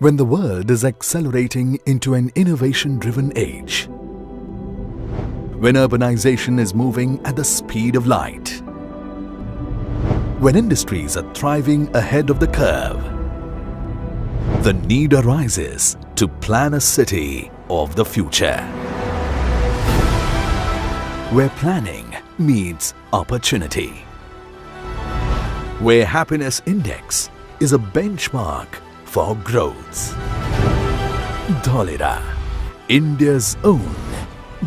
When the world is accelerating into an innovation-driven age, when urbanization is moving at the speed of light, when industries are thriving ahead of the curve, the need arises to plan a city of the future, where planning meets opportunity, where happiness index is a benchmark for growth. Dholera, India's own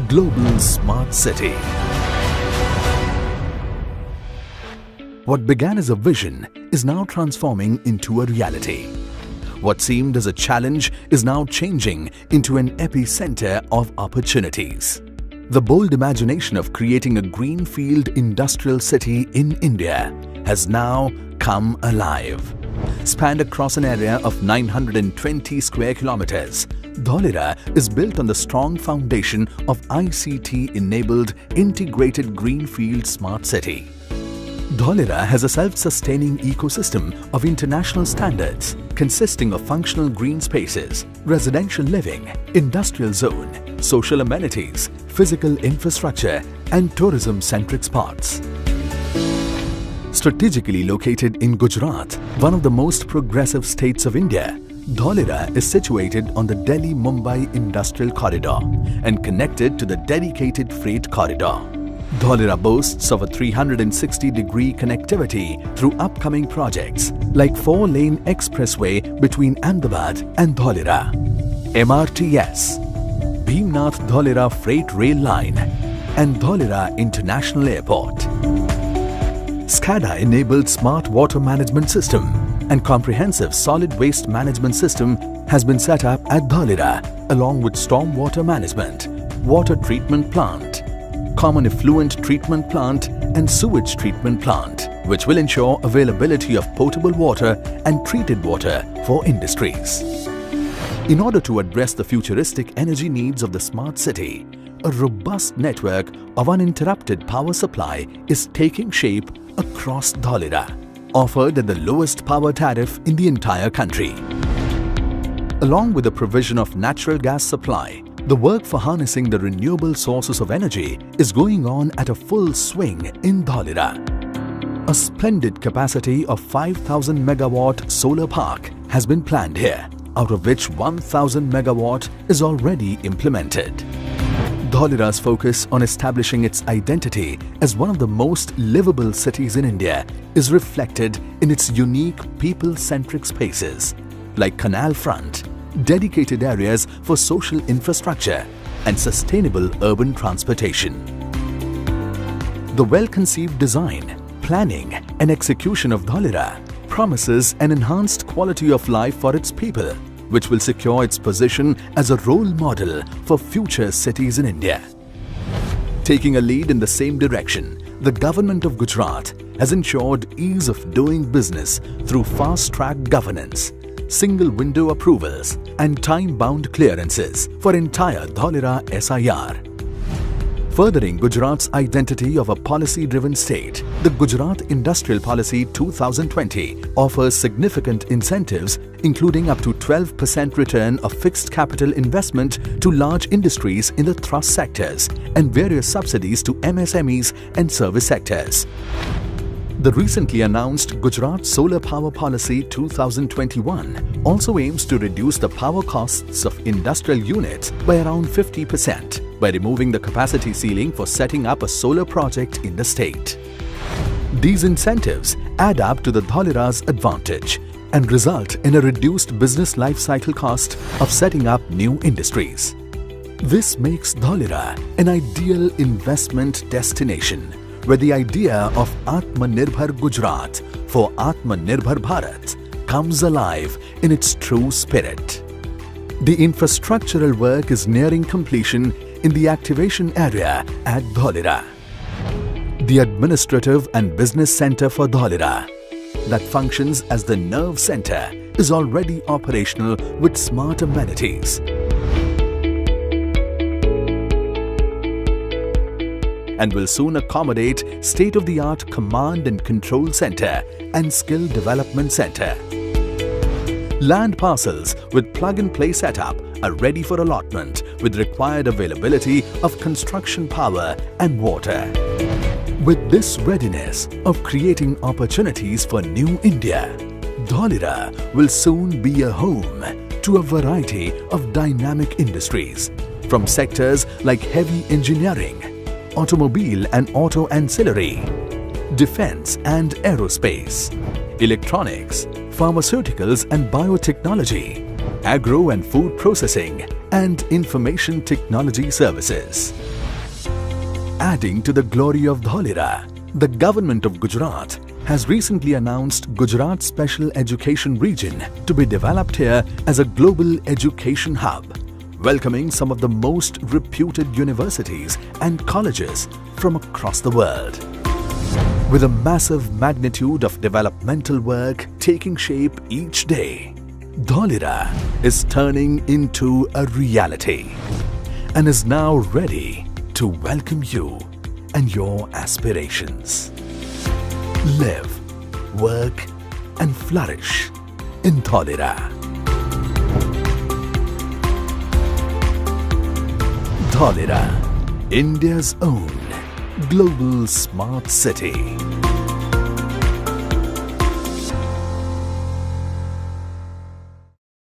global smart city. What began as a vision is now transforming into a reality. What seemed as a challenge is now changing into an epicenter of opportunities. The bold imagination of creating a greenfield industrial city in India has now come alive. Spanned across an area of 920 square kilometers, Dholera is built on the strong foundation of ICT-enabled integrated greenfield smart city. Dholera has a self-sustaining ecosystem of international standards consisting of functional green spaces, residential living, industrial zone, social amenities, physical infrastructure and tourism-centric spots. Strategically located in Gujarat, one of the most progressive states of India, Dholera is situated on the Delhi-Mumbai Industrial Corridor and connected to the dedicated freight corridor. Dholera boasts of a 360-degree connectivity through upcoming projects like 4-lane expressway between Ahmedabad and Dholera, MRTS, Bhimnath Dholera Freight Rail Line and Dholera International Airport. SCADA-enabled smart water management system and comprehensive solid waste management system has been set up at Dholera along with storm water management, water treatment plant, common effluent treatment plant and sewage treatment plant, which will ensure availability of potable water and treated water for industries. In order to address the futuristic energy needs of the smart city, a robust network of uninterrupted power supply is taking shape across Dholera, offered at the lowest power tariff in the entire country. Along with the provision of natural gas supply, the work for harnessing the renewable sources of energy is going on at a full swing in Dholera. A splendid capacity of 5,000 megawatt solar park has been planned here, out of which 1,000 megawatt is already implemented. Dholera's focus on establishing its identity as one of the most livable cities in India is reflected in its unique people-centric spaces like canal front, dedicated areas for social infrastructure and sustainable urban transportation. The well-conceived design, planning and execution of Dholera promises an enhanced quality of life for its people, which will secure its position as a role model for future cities in India. Taking a lead in the same direction, the government of Gujarat has ensured ease of doing business through fast-track governance, single-window approvals and time-bound clearances for entire Dholera SIR. Furthering Gujarat's identity of a policy-driven state, the Gujarat Industrial Policy 2020 offers significant incentives including up to 12% return of fixed capital investment to large industries in the thrust sectors and various subsidies to MSMEs and service sectors. The recently announced Gujarat Solar Power Policy 2021 also aims to reduce the power costs of industrial units by around 50% by removing the capacity ceiling for setting up a solar project in the state. These incentives add up to the Dholera's advantage and result in a reduced business life cycle cost of setting up new industries. This makes Dholera an ideal investment destination where the idea of Atmanirbhar Gujarat for Atmanirbhar Bharat comes alive in its true spirit. The infrastructural work is nearing completion in the activation area at Dholera. The administrative and business center for Dholera, that functions as the nerve center, is already operational with smart amenities. And will soon accommodate state-of-the-art command and control center and skill development center. Land parcels with plug-and-play setup are ready for allotment with required availability of construction power and water. With this readiness of creating opportunities for New India, Dholera will soon be a home to a variety of dynamic industries from sectors like heavy engineering, automobile and auto ancillary, defense and aerospace, electronics, pharmaceuticals and biotechnology, agro and food processing, and information technology services. Adding to the glory of Dholera, the government of Gujarat has recently announced Gujarat Special Education Region to be developed here as a global education hub, welcoming some of the most reputed universities and colleges from across the world. With a massive magnitude of developmental work taking shape each day, Dholera is turning into a reality and is now ready to welcome you and your aspirations. Live, work and flourish in Dholera. Dholera, India's own global smart city.